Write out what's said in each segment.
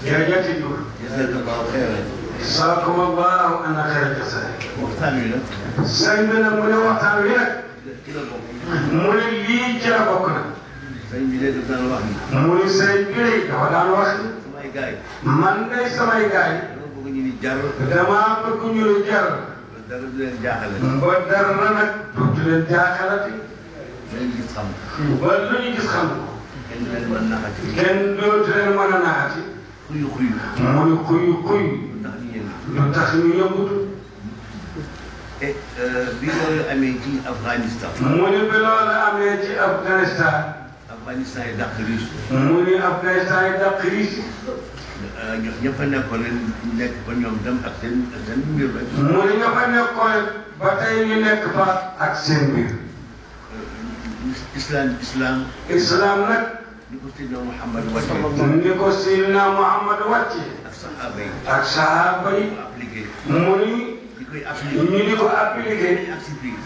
jërëjëf Diouf. jazakallahu xayran. salaamaaleykum ana xayra jazaak. waxtaan wi nag. sëñ bi nag mu ne waxtaan wi nag. ci la bokk. mu ne lii ci la bokk nag. sëñ bi de daf daan wax ni. mu ne sëñ bi de dafa daan wax ni. samay gaay. man day samay gaay. dama bëgg ñu ni jar. damaa bëgg ñu ne jar. dara du leen jaaxale. ba dara nag du leen jaaxalati. dañuy gis xam. ba lu ñu gis xam ko. kenn du leen mën naxati. kenn dootu leen mën a naxati. xuyu xuyu. mu ne xuyu xuyu. ndax ñu yëngu. lu tax ñu yëngutu. et bi loolu amee ci Afghanistan. mu ne bi loolu amee ci Afghanistan. Afghanistan yi dàq Russie. mu ne Afghanistan yi dàq Russie. ña fa nekkoon nekk fa ñoom tam ak seen mbir ba. mu ne ña fa nekkoon ba tey ñu nekk fa ak seen mbir. islam nag. ni ko Seydina Muhammad wàccee. ni ko Seydina Muhammad wàccee. ak saxaaba yi. ak saxaaba yi. appliqué. mu ni. di koy appliqué. ñu di ko appliqué.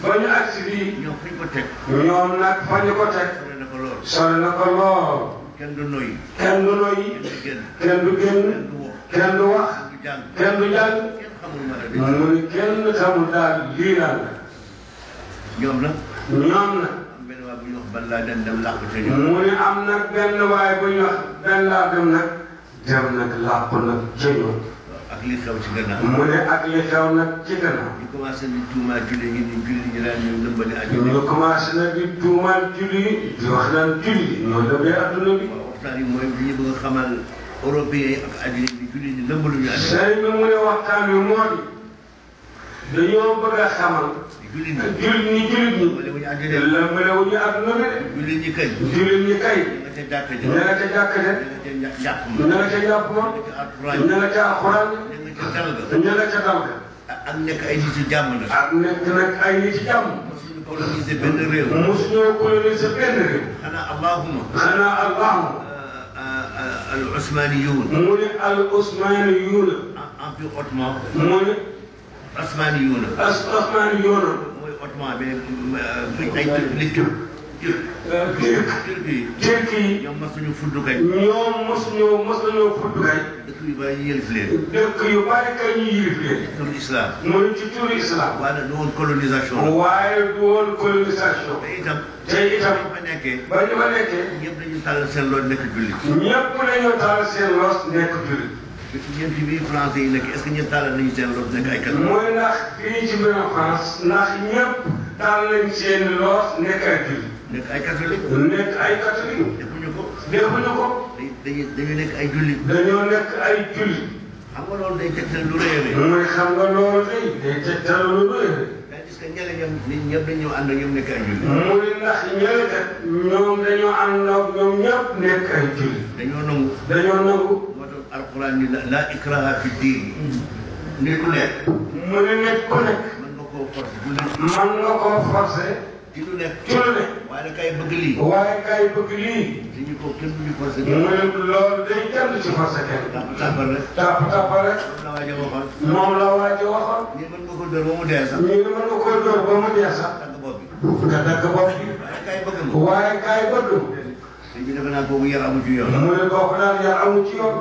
ba ñu agsi fii. ñoom fañ ko teg. ñoom nag fa ñu ko teg. sore na ko lool. sore na ko lool. kenn du noyyi. kenn du noyyi. kenn du génn. kenn du wax. kenn du jàng. kenn xamul ma la mu ni kenn xamul daal lii daal la. ñoom nag. ñoom nag. am benn waa bu ñu wax ban laa dem làqu ca ñoom. mu ni am nag benn waay bu ñu wax benn laa dem nag. dem nag làqu nag ca ñoom. ak li xew ci gannaaw. mu ne ak li xew nag ci gannaaw. ñu commencé di tuumaal julli ñi ni julli ñi daan ñëw lëmbali àdduna. ñu commencé nag di tuumaal julli di wax naan julli ñoo lëmbee adduna bi. waaw waxtaan yi mooy li ñu bëgg a xamal européens yi ak àdduna bi julli ñi lëmbaluñu àdduna. sëriñ bi mu ne waxtaan wi moo di dañoo bëgg a xamal. julli ñi jullit ñi. lëmbalewuñu àdduna bi. lëmbalewuñu adduna bi de. julli ñi kay. jullit ñi kay. ña nga ca jàkka ja. ña nga ca jàkka ja. ña nga ca njàpp ma. ña nga ca jàpp ma. ña nga ca alxuraan. ña nga ca alxuraan. ña nga ca dal ga. ña nga ca dal ga. ak nekk ay nit yu jàmm nag. ak nekk nag ay nit ci jàmm. mosuñu coloniser benn réew. mosuñoo coloniser benn réew. xanaa allahuma. xanaa allahuma. al usmaniyuun. mu ne al usmaniyuuna. empire ottoman. mu ne. osmaniyuuna. osmaniyuuna. mooy ottoman mais ay turki yi. ñoom mosuñu fudd kay. ñoom mosuñoo fudd kay. dëkk yu bari ñu yëlif leen. dëkk yu bari kay ñu yëlif leen. turu islam. mu ne ci turu islam. waaye du woon colonisation. waaye du woon colonisation. te itam. ba ñu fa nekkee. ñëpp dañu tàll seen loolu nekk jullit. ñëpp dañoo tàll seen loos nekk jullit. ñeenti bi français yi nekk est-ce que ñëpp tàll nañu seen loos nekk ay catholique. mooy ndax fii ci biir France ndax ñëpp tàll nañ seen loos nekk ay jullit. nekk ay catholique. nekk ay catholique. defuñu ko. defuñu ko. dañu nekk ay jullit. dañoo nekk ay jullit. xam nga loolu day tegtal lu rëy a rëy. mooy xam nga loolu day tegtal lu rëy a rëy. c'est que ñeneen ñoom nit ñëpp dañoo ànd ak ñoom nekk ay jullit. mu ne ndax ñële kat ñoom dañoo ànd ak ñoom ñëpp nekk ay jullit. dañoo nangu. dañoo nangu. moo tax alquran ni la ikraha fi diin. nit ku nekk. mu ne nit ku nekk. mën nga koo forcer bu nekk. mën nga koo forcer. ci lu nekk. ci lu nekk. waaye nag kay bëgg lii. waaye kay bëgg lii. dañu ko kenn duñu forcer. mu ne loolu day kenn ci forcer kenn. tàppal rek. tàpp rek. moom la waaja waxoon. moom la waaja waxoon. ñii mën nga ko dóor ba mu dee sax. ñii mën nga koo dóor ba mu dee sax. dagg bopp bi. nga dagg bopp bi. waaye kay bëgg ma. waaye kay bëgg. dañu defe naa kooku yar amu ci yoon. mu ne kooku daal yar amu ci yoon.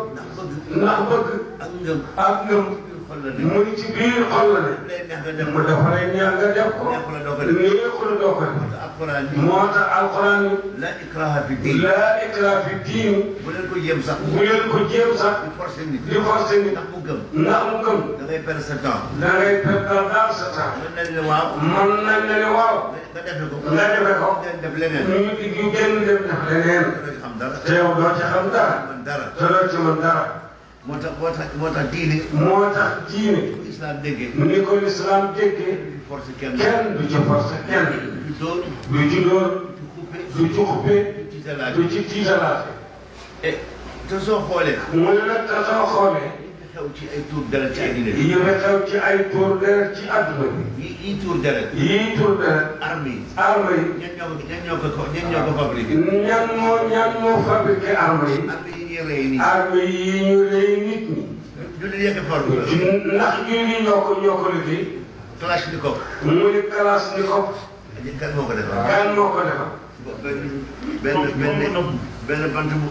ndax bëgg. ak ngëm. ak ngëm. xol la ne. mu ngi ci biir xol la ne. lay neex nga def mu dafa lay neex nga def ko. neexu la doo ko def. neexu la doo ko def. alquran ni. moo tax alquran ni. la ikraha fi diin. laa ikraha fi diin. bu leen ko jéem sax. bu leen ko jéem sax. di forcer nit. di forcer nit. ndax mu gëm. ndax mu gëm. da ngay perdre sa temps. da ngay perdre daal sa temps. mën nañ ne waaw. mën nañ la ne waaw. nga defe ko. nga defe ko. ngeen def leneen. ñu génn dem def leneen. doo ci xam dara. te yow doo ci xam dara. man dara. te doo ci mën dara. moo tax diine. moo tax diine. islam déggee. ni ko lislaam déggee. du forcer kenn. kenn du ci forcer kenn. du dóor. du ci dóor. du du ci xuppe. ci tiitalaat. du ci tiitalaate. et te soo xoolee. mu ne nag te soo xoolee. yi xew ci ay tuur deret ci àddina bi. yi nga xew ci ay tuur deret ci àdduna bi. yi tuur deret. yii tuur deret. armes yi. armes yi. ñan ñoo ko fabriqué. ñan moo fabriqué armes yi. armes yi ñuy rey nii. armes yi ñu rey nit ñi. jullit yekk forme la. ndax jullit ñoo ko liggéey. Kalachnikov. mu ne Kalachnikov. kan moo ko defar. kan moo ko defar. benn bant bu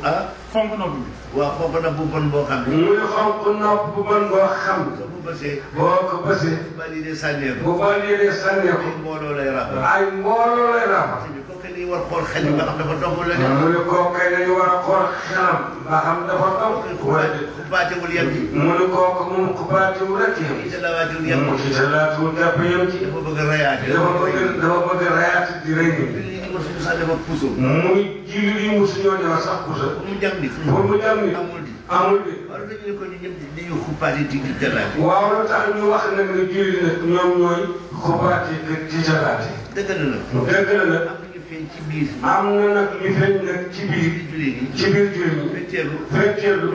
fonk nopp bi. waaw fonk na bu bon boo xam ne. muy fonk nopp bu bon boo xam. bu bësee. boo ko bësee. bu validé sànneeku. bu validé sànneeku. ay mbooloo lay rafet. ay mbooloo lay rafet. kooku dañuy war xool xel yi ba xam dafa dox wala mu ne kooku kay dañu war a xool xelam ba xam dafa dox. wala xubaatewul yem ci. mu ne kooku moom xubaatewul rek yem. italaawaatewul yem mu italaatul jàpp yem ci. dafa bëgg a rayaate. dafa bëgg a rayaate di rëy suñu sax dafa puso. muy jiw yi mu suñoo ñëw sax puso. pour mu jam ni. pour mu jam ni. amul di. amul di. wala dañu ne ko ñu ñëpp di ñu xuppaati di jalaate. waaw lu tax ñu wax nag ne julli nag ñoom ñooy xuppaati di jalaate. dëgg la nag. dëgg la nag. am na ñu feeñ ci biir. am na nag ñu feeñ nag ci biir. julli gi. ci biir julli ñi. fekkeelu. fekkeelu.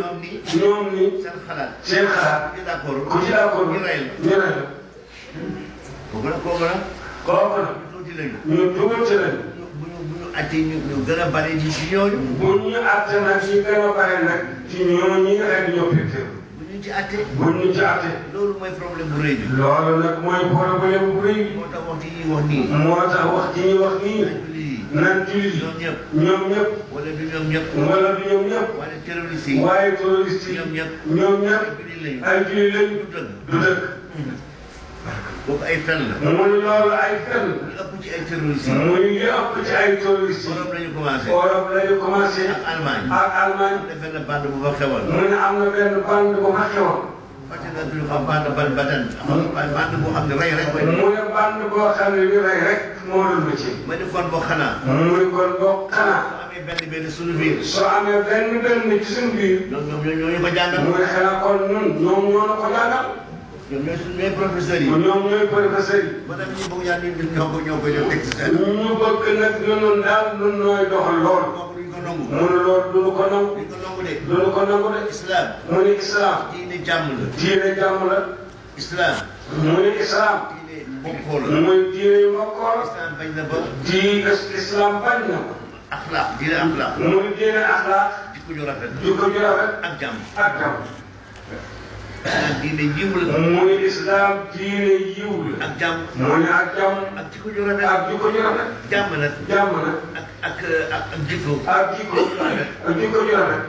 ñoom ni seen xalaat. seen xalaat. ku ci d'accord. ku ci d'accord ñu rey la. ñu rey la. kooku nag kooku nag. kooku nag. ñu tuuti lañu. ñu tuuti lañu. bu ñu àttee ñu gën a bare ñi ci ñooñu. bu ñu àtte nag ñu gën a bare nag ci ñooñu ñi nga xam ne ñoo fekkeelu. bu ñu ci àttee. bu ñu ci àtte. loolu mooy problème bu rëy bi. loolu nag mooy problème bu rëy bi. moo tax waxtu yi ñuy wax nii. moo tax wax ji ñuy wax nii. naan julli ñoom ñëpp. ñoom ñëpp. wala du ñoom ñëpp. wala du ñoom ñëpp. wala terroriste yi. waaye terroriste yi. ñoom ñëpp. ñoom ñëpp. ay julli lañu. du dëgg. du dëgg. kooku ay fen la. muy loolu ay fen. li ëpp ci ay terroriste yi. muy li ëpp ci ay terroriste yi. Europe lañu commencé. Europe lañu commencé. ak Allemagne. ak Allemagne. am na benn bande bu fa xewoon. mu ne am na benn bande bu fa xewoon. fàtte naa duñu xam bande batan. bande boo xam ne rey rek. mu ne bande boo xam ne li rey rek moo doon métier. ma ne kon boo xanaa. muy kon boo xanaa. soo amee benn suñu biir. soo amee benn ci suñu biir. ñoo ñu ko jàngal. muy xanaa kon ñun ñoom ñoo na ko jàngal. ñoom ñooy professeurs yi. ñoom ñooy professeurs yi. maanaam ñi bëgg ñaan ñun ñoo ko ñëw teg ci seen. ñu bëgg nag ñun daal ñun ñooy doxal lool. kooku duñ ko nangu. mu ne loolu duñu ko nangu. duñ ko nangu de. duñu ko nangu de. islam. mu ne islam. diine jàmm la. diine jàmm la. islam. mu ne islam. diine mbokkoo la. muy diine mbokkoo la. islam bañ na ba. islam bañ na ko. axlaaq diine axlaaq. mu ne diine axlaaq. jikko ju rafet. jikko ju rafet. ak jàmm. ak jàmm. islam diine yiw la. mu ne islam diine yiw la. ak jàmm. mu ne ak jàmm. ak jikko ju rafet. ak jikko ju rafet. jàmm nag. jàmm nag. ak jikko. ak jikko ak jikko ju rafet.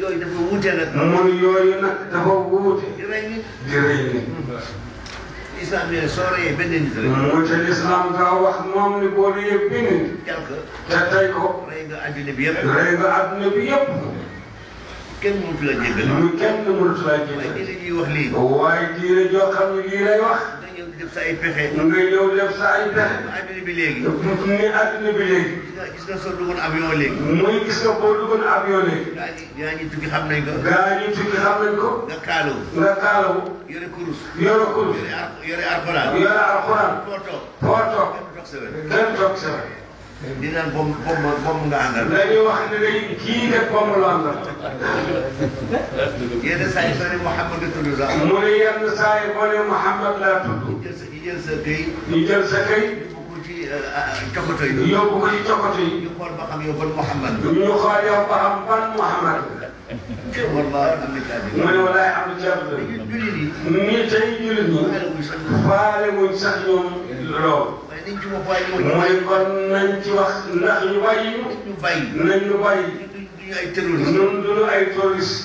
yooyu dafa wuute nag. mu ne yooyu nag dafa wuute. di rey nit. di rëy nit. islam ne soo reyee benn nit rek. mu te l'islam nga wax moom ni boo dee benn nit. jàll ko. te tey ko. rey nga àddina bi yëpp. rey nga adduna bi yëpp. kenn mënut la jéggal. ñu kenn mënut laa waaye jéggal. diine ñuy wax lii. waaye diine joo xam ne lii lay wax. nga ñëw di def sa ay pexe. nga ñëw def sa ay pexe. àddina bi léegi. ni adduna bi léegi. gis nga soo duggoon avion léegi. muy gis nga boo duggoon avion léegi. gaa ñi tukki xam nañ ko. gaa ñi tukki xam nañ ko. nga kaalawu. nga kaalawu. yore kurus. yore kurus. yore alxuraan. yore alxuraan. foo toog. foo toog. kenn toog sa wet. kenn toog sa wet. di naan bom nga àndal. dañuy wax ne day kii de bomb la àndal. yenn saa yi soo ne Mouhamad nga tudd sax. mu ne yenn saa yi boo ne Mouhamad laa tudd. ñu jël sa këy. ñu jël sa këy. yóbbu ko ci cokoto yi. yóbbu ko ci cokoto yi. ñu xool ba xam yow ban Mouhamad. ñu xool yow ba xam ban Mouhamad. wallaahi am na caabi. mu ne walaay am na caabi. jullit yi. nii tey jullit ñi. faale wuñ sax ñoom lool. waaye nañ ci wax waaye mooy kon nañ ci wax ndax ñu bàyyi ñu. ñu bàyyi. nañ ñu bàyyi. duñu ay terroriste. ñun duñu ay terroriste.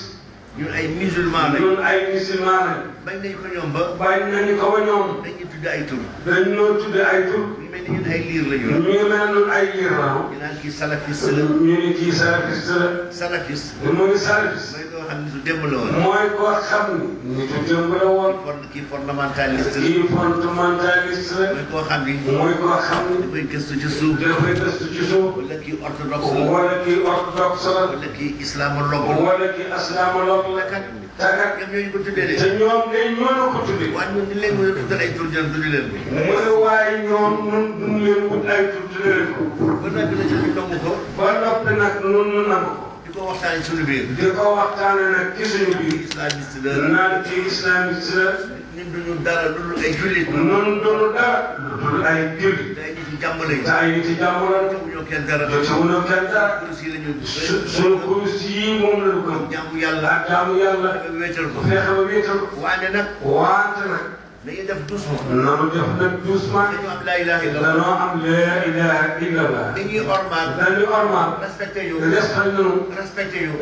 ñun ay musulman lañ. ñun ay musulman lañ. bañ nañu ko ñoom ba. bañ nañu ko ba ñoom. dañuy tudd ay tur. dañ noo tudde ay tur. ñu mel ni ñun ay liir lañu. ñu ngi mel noonu ay liir la. ñu naan kii salafiste la. ñu ni kii salafiste la. salafiste. mu ngi salafiste. mooy koo xam ne su démb la woon. mooy koo xam ni. nitu démb la woon. kii fondamentaliste la. kii fondamentaliste la. mooy koo xam ni. mooy koo xam ni. dafay gëstu ci suuf. dafay gëstu ci suuf. wala kii orthodoxe la. wala kii orthodoxe la. wala kii islamologue la. wala kii islamologue la. takat ñoom ñooñu ko tuddee de. te ñoom day ñoo ko tuddee. waaye ñun ñu leen mën a tuddal ay tur jëm tuddi leen ko. mu ne waaye ñoom ñun duñ leen wut ay tur tuddee leen ko. ba noppi nag ñu nangu ko. ba noppi nag ñun ñu nangu ko. di ko waxtaanee suñu biir. di ko waxtaanee nag ci suñu biir. islamiste la. naan ci islamiste la. ñun duñu dara lu dul ay jullit. ñun duñu dara lu dul ay jullit. te ay nit yu jàmm lañ. te ay nit yi jàmm lañ. joxuñoo kenn dara. joxuñoo kenn dara. kurus yi la ñu. suñu kurus yi moom la ñu gëm. jaamu yàlla. ak jaamu yàlla. dafa wéetal ko. fexe ba wéetal ko. waane nag. wante nag. dañuy def doucement. nanu def nag doucement. dañu am laa ilaha illallah. danoo am laa ilaha illallah. dañuy ormal. dañuy ormal. respecté yu. respecté yu.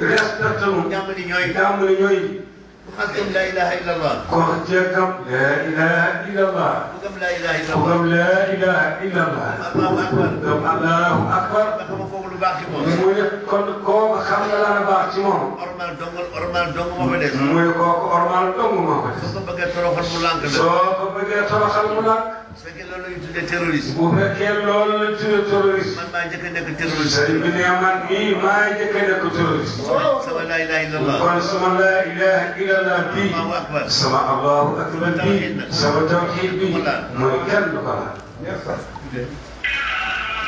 jàmm ni ñooy. ku xam laa ilaha illallah. ko jeegam laa ilaha illallah. ku gëm laa ilaha illallah. ku gëm laa ilaha illallah. allahu akbar. gëm allahu akbar. nga xam foofu lu baax ci moom. mu ne kon kooku xam nga la baax ci moom. ormal dong moo fa des. mu ne kooku ormal dong moo ko des. soo ko bëggee toroxal mu lànk la. soo ko bëggee toroxal mu lànk. su fekkee loolu la ñuy tuddee terroriste. bu fekkee loolu la tuddee terroriste. man maa njëkk a nekk terroriste. sëriñ bi ne man mii maa njëkk a nekk terroriste. sama laa ilaha illallah. kon sama laa ilaha illallah bii. allahu akbar. sama allahu akbar bii. sama tawxiid bii. mooy kenn du ko laal.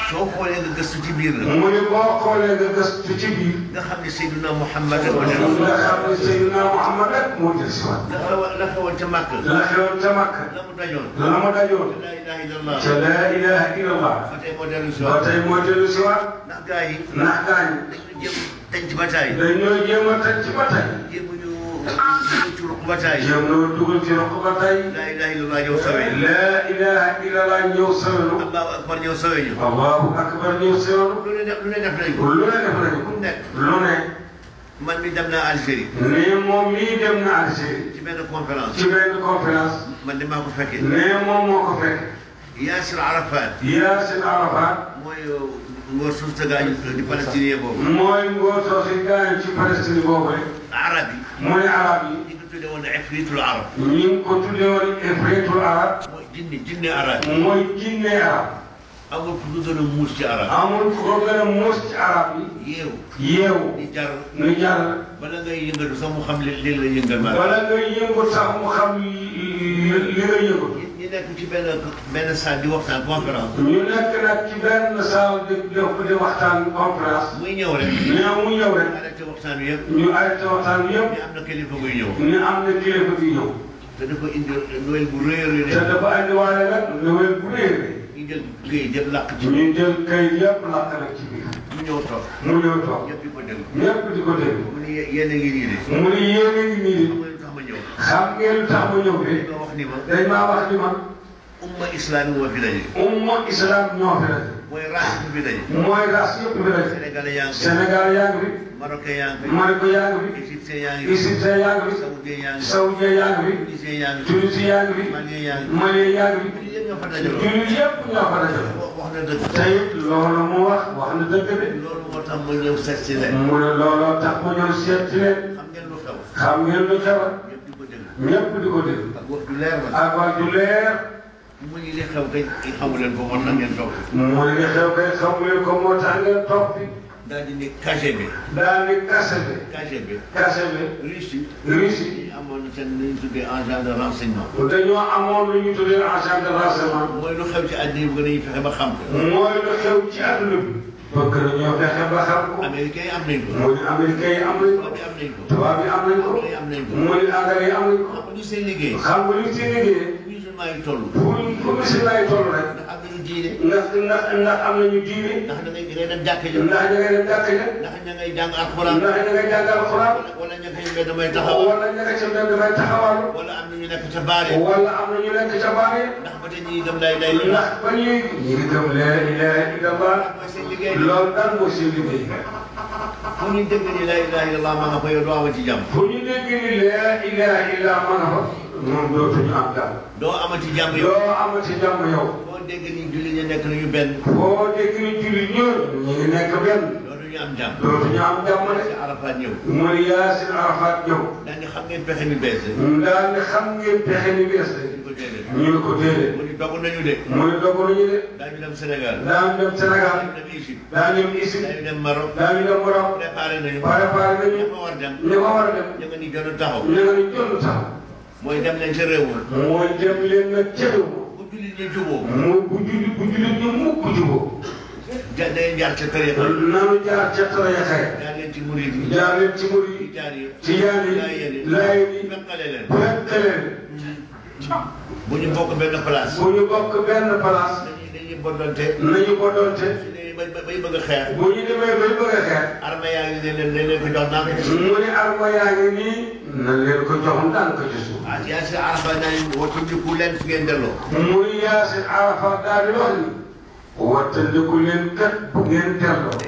soo xoolee nga gëstu ci biir la. mu ne boo xoolee nga gëstu ci biir. nga xam ne Seydina Muhammad ak nga xam ne Seydina Muhammad rek moo jël si waat. la xewoon ca Màkka. la xewoon ca Màkka. la mu dajoon. la mu dajoon. laa ilaha illallah. ca laa ilaha illallah. ba tey moo dellu si ba waat. tey moo dellu si waat. ndax gaa yi. ndax gaañ. dañu jëm tënc ba taay. dañoo jéem a tënc ba tey. jéemuñu ci ruq ba taay. jéem noo dugal ci ruq ba tey. laa ilaha illallah ñëw sawe. laa ilaha illallah ñëw sawenu. allahu akbar ñëw sawe ñu. allahu akbar ñëw sawenu. lu ne def nañ ko. lu ne def nañu ko. ku nekk. lu ne. man mi dem naa Algérie. nee moom mii dem na Algérie. ci benn conférence. ci benn conférence. man de maa ko fekkee. nee moom moo ko fekk. Yaasir Arafat. Yaasir Arafat. mooy ngóor suuf sa gaañu di palestinien boobu. mooy ngóor soosu gaañu ci Palestine boobu rek. arab yi. mooy arab yi. ñi ko tuddee woon ifritul arab. ñu ngi ko tuddee woon ifritul arab. mooy jinne arab. mooy jinne arab. amul ku gën a muus ci arab. amul ku ko gën a muus ci arab yi. yeewu. di jar. ñu jar. bala ngay yëngatu sax mu xam li la yëngal ma. bala ngay yëngu sax mu xam li nga yëngu. ñu nekk ci benn salle di waxtaan conférence. ñu nekk nag ci benn salle di waxtaan conférence. muy ñëw rek. mu ñëw rek. arrêté waxtaan wi yëpp. ñu arrêté waxtaan wi yëpp. ñu am na kilifa buy ñëw. ñu am na kilifa buy ñëw. te dafa indi Noël bu rëy a rëy. te dafa andiwaale nag Noël bu rëy a rëy. ñu jël këyit yëpp làkk ci. ñu jël këyit yëpp làkk nag ci biir. mu ñëw toog. ñëpp di ko déglu. ñëpp di ko déglu. mu ni yéen a ngi nii de. mu ni yéen a ngi nii de. xam ngeen lu tax ma ñëw de. dañ maa wax ni ma. dañ maa wax ni ma. umma islam moo fi daje. umma islam ñoo fi daje. mooy race bi fi daje. mooy race yëpp fi daje. Sénégalais yaa ngi fi. Sénégal yaa ngi fi. Marocain yaa ngi fi. Marocain yaa ngi fi. Égyptien yaa ngi fi. Égyptien yaa ngi fi. Saoudien yaa ngi fi. Saoudien yaa ngi fi. Tunisien yaa ngi fi. Tunisien yaa ngi fi. Malien yaa ngi fi. Malien yaa ngi fi. jullit yëpp ñoo fa dajaloo. jullit yëpp ñoo fa dajaloo. wax na dëgg. tey loolu mu wax na dëgg de. loolu moo tax ma ñëw seet si leen. mu ne looloo tax ma ñëw seet si leen. xam ngeen lu xew. xam ngeen lu xew. ñëpp di ko dégg. ñëpp di ko dégg. ak wax ju leer la. ak wax ju leer. mu ni li xew kay xamu leen ko war na ngeen toog. mu ne li xew kay xamu leen ko moo tax ngeen toog fi. daal di ni KGB. daal di KGB. KGB. Russie. amoon na seen lu ñu tuddee agent de renseignement. dañoo amoon lu ñu tuddee agent de renseignement. mooy lu xew ci àddina bi gën a fexe ba xam ko. mooy lu xew ci àdduna bi. bëgg nañoo fexe ba xam ko. américain yi am nañ ko. mu ne américain yi am nañ ko. tubaab yi am nañ ko. mu ne anglais yi am nañ ko. xam nga li seen liggéey. xam nga li seen liggéey. musulman yi toll. pour musulman yi toll rek. ndax am nañu diine. ndax am nañu diine. ndax da ngay dem jàkka ja. ndax da ngay dem jàkka ja. ndax ña ngay jàng alxuraan. ndax ña ngay jàng alxuraan. wala ña ngay mbedd may taxawal. wala ña nga ca mbedd may taxawal. wala am na ñu nekk ca baare. wala am na ñu nekk ca baare. ndax ba tey ñi gëm laa ilaaha illallaah. ndax ba ñuy ñi ngi gëm laa ilaaha illallaah. mooy seen liggéey. loolu daal mooy seen liggéey. fu ñu dégg ni laa ilaaha illallaah ma nga fa yow doo amati jàmm. fu ñu dégg ni laa ilaaha illallaah ma nga fa. moom dootuñu am jàmm. doo amati jàmm yow. doo amati jàmm yow. foo dégg ni julli ñi nekk nañu benn. foo dégg ni julli ñooñu. ñu ngi nekk benn. dootuñu am jàmm. dootuñu am jàmm de. si Arafat ñëw. muy Yaasir Arafat ñëw. daal di xam ngeen pexe mi bees de. daal di xam ngeen pexe mi bees de. ñu ne ko déedéet. mu ni dogu nañu de. mu ne dogu nañu de. daañu dem Sénégal. daañu dem Sénégal. daañu dem Égypte. daañu dem Égypte. daañu dem Maroc. daañu dem Maroc. préparé nañu. préparé nañu. ña ko war dem. ña ko war a dem. ña nga ni jot a taxaw. ña nga ni jot a taxaw. mooy dem nañ ca réew ma. mooy dem leen nag ca réew ma. bu jullit ñi juboo. mooy bu jullit ñu mukk juboo. day jaar ca tariqa. nanu jaar ca tariqa ya. jaar leen ci murid yi. jaar leen ci murid yi. ci yaan yi. laayeen yi. fekkale leen. fekkale leen. bu ñu bokk benn place. bu ñu bokk benn place. dañuy bodonte. nañu bodonte. bay bëgg a xeex. bu ñu demee bay bëgg a xeex. armée yaa ngi ni leen ko jox ndànk ci suuf. mu ne arba yaa ngi nii na leen ko jox ndànk ci suuf. ah Yaasir Arafa naa leen wattandiku leen su ngeen delloo. mu ne Yaasir Arafa daal di wax ni wattandiku leen kat bu ngeen delloo.